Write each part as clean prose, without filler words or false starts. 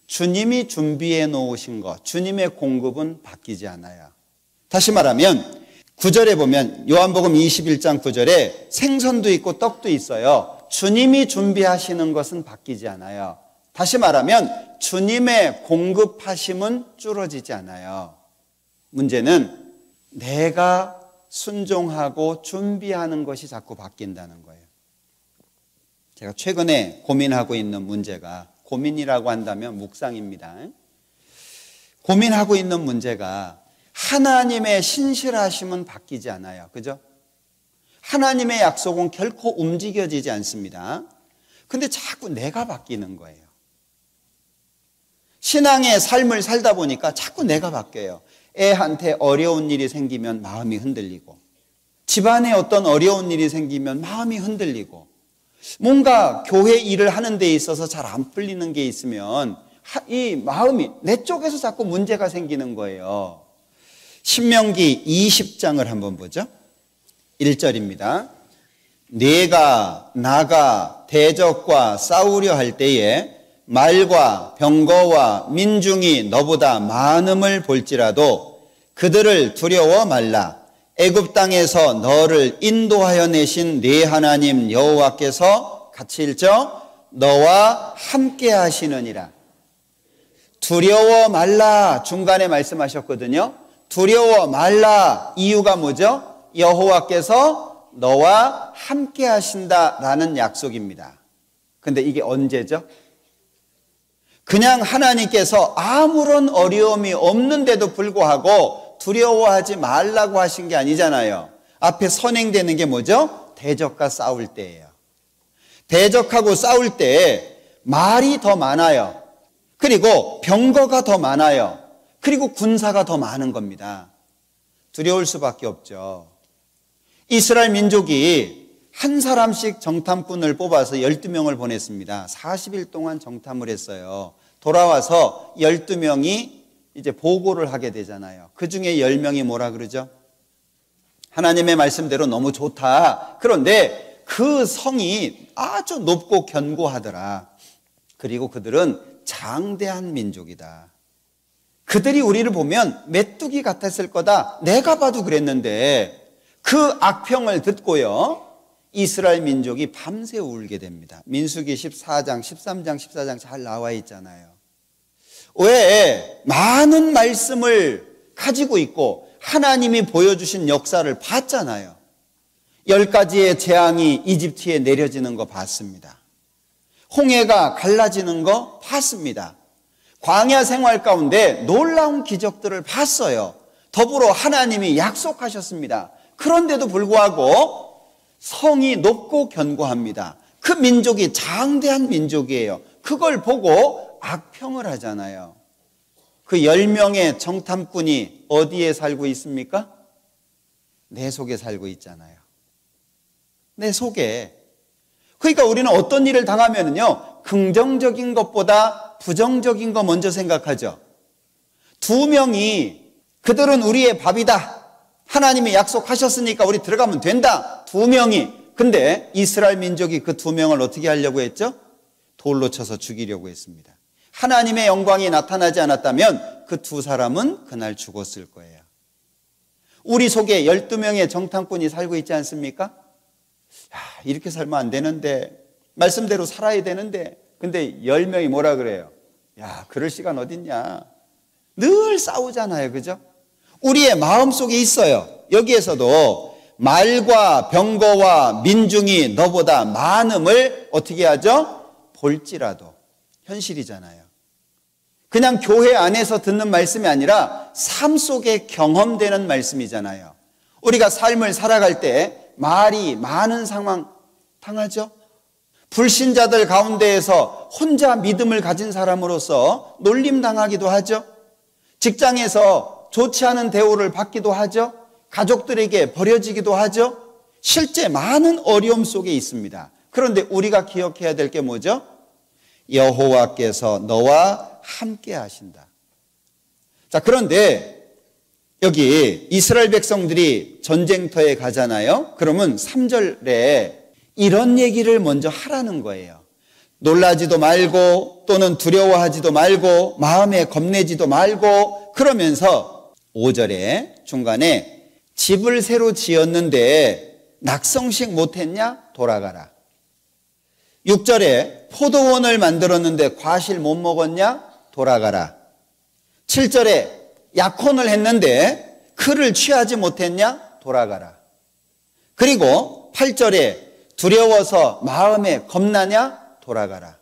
주님이 준비해 놓으신 것, 주님의 공급은 바뀌지 않아요. 다시 말하면 9절에 보면 요한복음 21장 9절에 생선도 있고 떡도 있어요. 주님이 준비하시는 것은 바뀌지 않아요. 다시 말하면 주님의 공급하심은 줄어지지 않아요. 문제는 내가 순종하고 준비하는 것이 자꾸 바뀐다는 거예요. 제가 최근에 고민하고 있는 문제가, 고민이라고 한다면 묵상입니다. 고민하고 있는 문제가 하나님의 신실하심은 바뀌지 않아요. 그죠? 하나님의 약속은 결코 움직여지지 않습니다. 근데 자꾸 내가 바뀌는 거예요. 신앙의 삶을 살다 보니까 자꾸 내가 바뀌어요. 애한테 어려운 일이 생기면 마음이 흔들리고, 집안에 어떤 어려운 일이 생기면 마음이 흔들리고, 뭔가 교회 일을 하는 데 있어서 잘 안 풀리는 게 있으면 이 마음이 내 쪽에서 자꾸 문제가 생기는 거예요. 신명기 20장을 한번 보죠. 1절입니다. 네가 나가 대적과 싸우려 할 때에 말과 병거와 민중이 너보다 많음을 볼지라도 그들을 두려워 말라. 애굽 땅에서 너를 인도하여 내신 네 하나님 여호와께서 같이 읽죠. 너와 함께 하시느니라. 두려워 말라 중간에 말씀하셨거든요. 두려워 말라. 이유가 뭐죠? 여호와께서 너와 함께 하신다라는 약속입니다. 근데 이게 언제죠? 그냥 하나님께서 아무런 어려움이 없는데도 불구하고 두려워하지 말라고 하신 게 아니잖아요. 앞에 선행되는 게 뭐죠? 대적과 싸울 때예요. 대적하고 싸울 때 말이 더 많아요. 그리고 병거가 더 많아요. 그리고 군사가 더 많은 겁니다. 두려울 수밖에 없죠. 이스라엘 민족이 한 사람씩 정탐꾼을 뽑아서 12명을 보냈습니다. 40일 동안 정탐을 했어요. 돌아와서 12명이 이제 보고를 하게 되잖아요. 그 중에 10명이 뭐라 그러죠? 하나님의 말씀대로 너무 좋다. 그런데 그 성이 아주 높고 견고하더라. 그리고 그들은 장대한 민족이다. 그들이 우리를 보면 메뚜기 같았을 거다. 내가 봐도 그랬는데 그 악평을 듣고요. 이스라엘 민족이 밤새 울게 됩니다. 민수기 14장, 13장, 14장 잘 나와 있잖아요. 왜? 많은 말씀을 가지고 있고 하나님이 보여주신 역사를 봤잖아요. 10가지의 재앙이 이집트에 내려지는 거 봤습니다. 홍해가 갈라지는 거 봤습니다. 광야 생활 가운데 놀라운 기적들을 봤어요. 더불어 하나님이 약속하셨습니다. 그런데도 불구하고 성이 높고 견고합니다. 그 민족이 장대한 민족이에요. 그걸 보고 악평을 하잖아요. 그 10명의 정탐꾼이 어디에 살고 있습니까? 내 속에 살고 있잖아요. 내 속에. 그러니까 우리는 어떤 일을 당하면요, 긍정적인 것보다 부정적인 거 먼저 생각하죠. 2명이 그들은 우리의 밥이다. 하나님이 약속하셨으니까 우리 들어가면 된다. 2명이. 근데 이스라엘 민족이 그 2명을 어떻게 하려고 했죠? 돌로 쳐서 죽이려고 했습니다. 하나님의 영광이 나타나지 않았다면 그 2사람은 그날 죽었을 거예요. 우리 속에 12명의 정탐꾼이 살고 있지 않습니까? 이렇게 살면 안 되는데, 말씀대로 살아야 되는데, 근데 10명이 뭐라 그래요? 야, 그럴 시간 어딨냐? 늘 싸우잖아요. 그죠? 우리의 마음속에 있어요. 여기에서도 말과 병거와 민중이 너보다 많음을 어떻게 하죠? 볼지라도. 현실이잖아요. 그냥 교회 안에서 듣는 말씀이 아니라 삶 속에 경험되는 말씀이잖아요. 우리가 삶을 살아갈 때 말이 많은 상황 당하죠? 불신자들 가운데에서 혼자 믿음을 가진 사람으로서 놀림당하기도 하죠. 직장에서 좋지 않은 대우를 받기도 하죠. 가족들에게 버려지기도 하죠. 실제 많은 어려움 속에 있습니다. 그런데 우리가 기억해야 될 게 뭐죠? 여호와께서 너와 함께 하신다. 자, 그런데 여기 이스라엘 백성들이 전쟁터에 가잖아요. 그러면 3절에 이런 얘기를 먼저 하라는 거예요. 놀라지도 말고 또는 두려워하지도 말고 마음에 겁내지도 말고 그러면서 5절에 중간에 집을 새로 지었는데 낙성식 못했냐? 돌아가라. 6절에 포도원을 만들었는데 과실 못 먹었냐? 돌아가라. 7절에 약혼을 했는데 그를 취하지 못했냐? 돌아가라. 그리고 8절에 두려워서 마음에 겁나냐? 돌아가라.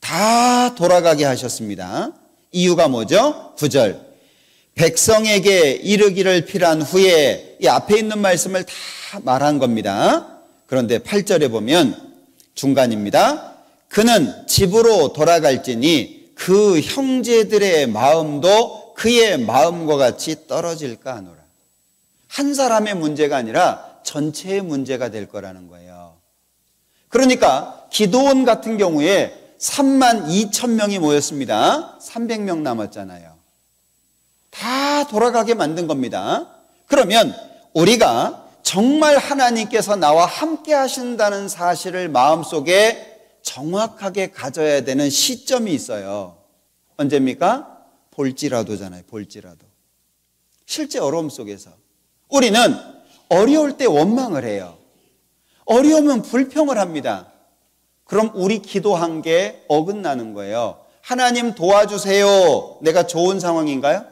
다 돌아가게 하셨습니다. 이유가 뭐죠? 9절. 백성에게 이르기를 필요한 후에 이 앞에 있는 말씀을 다 말한 겁니다. 그런데 8절에 보면 중간입니다. 그는 집으로 돌아갈지니 그 형제들의 마음도 그의 마음과 같이 떨어질까 하노라. 한 사람의 문제가 아니라 전체의 문제가 될 거라는 거예요. 그러니까 기드온 같은 경우에 32,000명이 모였습니다. 300명 남았잖아요. 다 돌아가게 만든 겁니다. 그러면 우리가 정말 하나님께서 나와 함께 하신다는 사실을 마음속에 정확하게 가져야 되는 시점이 있어요. 언제입니까? 볼지라도잖아요. 볼지라도. 실제 어려움 속에서 우리는 어려울 때 원망을 해요. 어려우면 불평을 합니다. 그럼 우리 기도한 게 어긋나는 거예요. 하나님 도와주세요. 내가 좋은 상황인가요?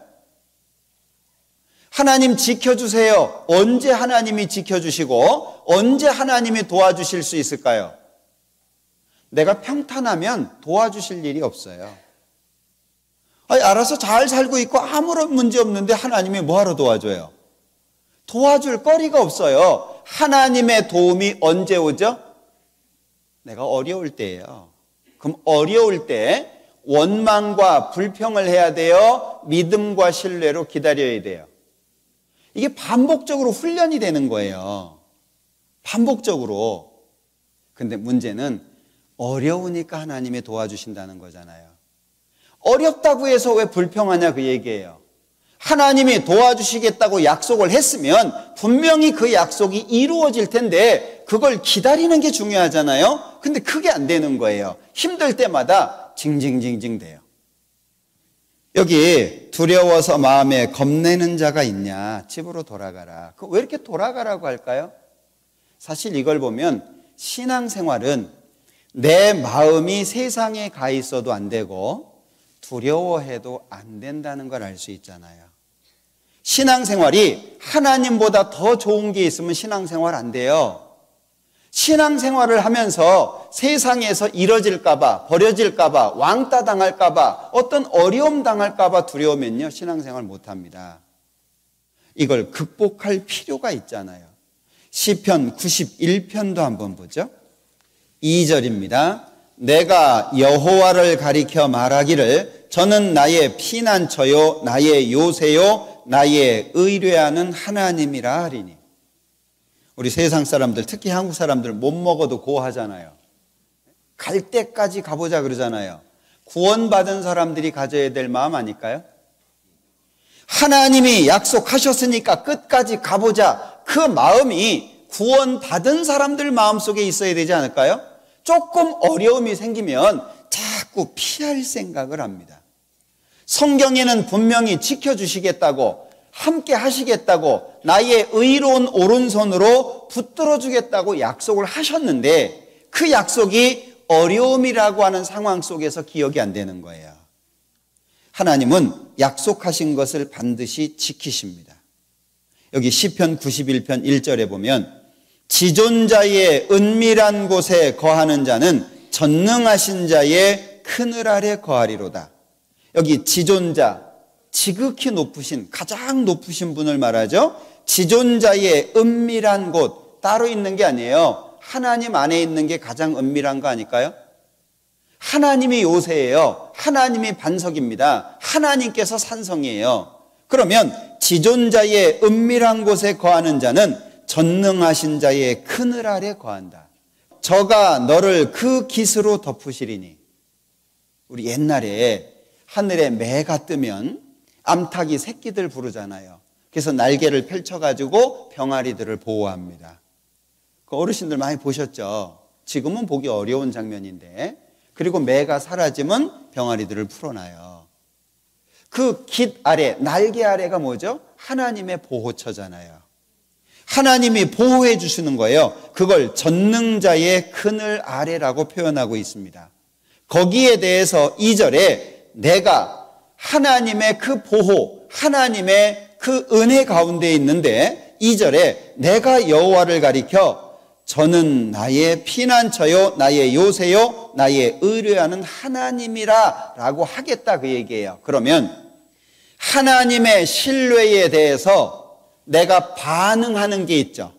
하나님 지켜주세요. 언제 하나님이 지켜주시고 언제 하나님이 도와주실 수 있을까요? 내가 평탄하면 도와주실 일이 없어요. 아니, 알아서 잘 살고 있고 아무런 문제 없는데 하나님이 뭐하러 도와줘요? 도와줄 거리가 없어요. 하나님의 도움이 언제 오죠? 내가 어려울 때예요. 그럼 어려울 때 원망과 불평을 해야 돼요? 믿음과 신뢰로 기다려야 돼요? 이게 반복적으로 훈련이 되는 거예요. 반복적으로. 근데 문제는 어려우니까 하나님이 도와주신다는 거잖아요. 어렵다고 해서 왜 불평하냐 그 얘기예요. 하나님이 도와주시겠다고 약속을 했으면 분명히 그 약속이 이루어질 텐데 그걸 기다리는 게 중요하잖아요. 근데 그게 안 되는 거예요. 힘들 때마다 징징징징 돼요. 여기 두려워서 마음에 겁내는 자가 있냐? 집으로 돌아가라. 왜 이렇게 돌아가라고 할까요? 사실 이걸 보면 신앙생활은 내 마음이 세상에 가 있어도 안 되고 두려워해도 안 된다는 걸 알 수 있잖아요. 신앙생활이 하나님보다 더 좋은 게 있으면 신앙생활 안 돼요. 신앙생활을 하면서 세상에서 잃어질까봐, 버려질까봐, 왕따 당할까봐, 어떤 어려움 당할까봐 두려우면요, 신앙생활 못합니다. 이걸 극복할 필요가 있잖아요. 시편 91편도 한번 보죠. 2절입니다. 내가 여호와를 가리켜 말하기를 저는 나의 피난처요 나의 요새요 나의 의뢰하는 하나님이라 하리니. 우리 세상 사람들, 특히 한국 사람들 못 먹어도 고하잖아요. 갈 때까지 가보자 그러잖아요. 구원받은 사람들이 가져야 될 마음 아닐까요? 하나님이 약속하셨으니까 끝까지 가보자. 그 마음이 구원받은 사람들 마음속에 있어야 되지 않을까요? 조금 어려움이 생기면 자꾸 피할 생각을 합니다. 성경에는 분명히 지켜주시겠다고, 함께 하시겠다고, 나의 의로운 오른손으로 붙들어 주겠다고 약속을 하셨는데 그 약속이 어려움이라고 하는 상황 속에서 기억이 안 되는 거예요. 하나님은 약속하신 것을 반드시 지키십니다. 여기 시편 91편 1절에 보면 지존자의 은밀한 곳에 거하는 자는 전능하신 자의 그늘 아래 거하리로다. 여기 지존자, 지극히 높으신, 가장 높으신 분을 말하죠. 지존자의 은밀한 곳, 따로 있는 게 아니에요. 하나님 안에 있는 게 가장 은밀한 거 아닐까요? 하나님이 요새예요. 하나님이 반석입니다. 하나님께서 산성이에요. 그러면 지존자의 은밀한 곳에 거하는 자는 전능하신 자의 그늘 아래 거한다. 저가 너를 그 깃으로 덮으시리니. 우리 옛날에 하늘에 매가 뜨면 암탉이 새끼들 부르잖아요. 그래서 날개를 펼쳐가지고 병아리들을 보호합니다. 그 어르신들 많이 보셨죠? 지금은 보기 어려운 장면인데, 그리고 매가 사라지면 병아리들을 풀어놔요. 그 깃 아래, 날개 아래가 뭐죠? 하나님의 보호처잖아요. 하나님이 보호해 주시는 거예요. 그걸 전능자의 그늘 아래라고 표현하고 있습니다. 거기에 대해서 2절에 내가 하나님의 그 보호, 하나님의 그 은혜 가운데 있는데 2절에 내가 여호와를 가리켜 저는 나의 피난처요 나의 요새요 나의 의뢰하는 하나님이라 라고 하겠다 그 얘기예요. 그러면 하나님의 신뢰에 대해서 내가 반응하는 게 있죠.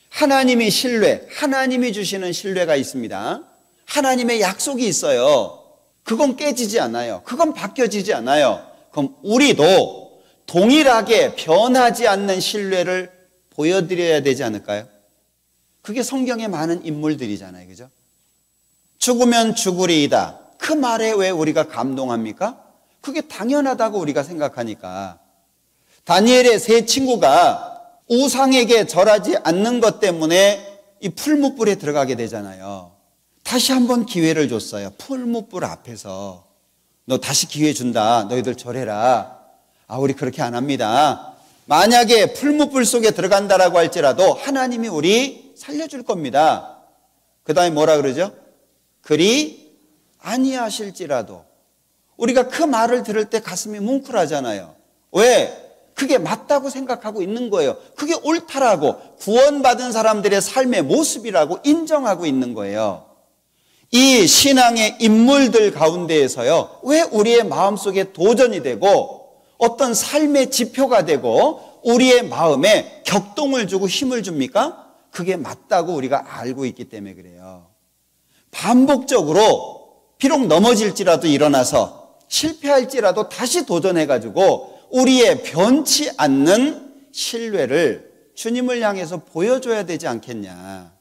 하나님이 신뢰, 하나님이 주시는 신뢰가 있습니다. 하나님의 약속이 있어요. 그건 깨지지 않아요. 그건 바뀌어지지 않아요. 그럼 우리도 동일하게 변하지 않는 신뢰를 보여드려야 되지 않을까요? 그게 성경에 많은 인물들이잖아요. 그죠? 죽으면 죽으리이다. 그 말에 왜 우리가 감동합니까? 그게 당연하다고 우리가 생각하니까. 다니엘의 세 친구가 우상에게 절하지 않는 것 때문에 이 풀무불에 들어가게 되잖아요. 다시 한번 기회를 줬어요. 풀무불 앞에서. 너 다시 기회 준다. 너희들 절해라. 우리 그렇게 안 합니다. 만약에 풀무불 속에 들어간다라고 할지라도 하나님이 우리 살려줄 겁니다. 그 다음에 뭐라 그러죠? 그리 아니하실지라도. 우리가 그 말을 들을 때 가슴이 뭉클하잖아요. 왜? 그게 맞다고 생각하고 있는 거예요. 그게 옳다라고, 구원받은 사람들의 삶의 모습이라고 인정하고 있는 거예요. 이 신앙의 인물들 가운데에서요, 왜 우리의 마음속에 도전이 되고 어떤 삶의 지표가 되고 우리의 마음에 격동을 주고 힘을 줍니까? 그게 맞다고 우리가 알고 있기 때문에 그래요. 반복적으로 비록 넘어질지라도 일어나서 실패할지라도 다시 도전해가지고 우리의 변치 않는 신뢰를 주님을 향해서 보여줘야 되지 않겠냐.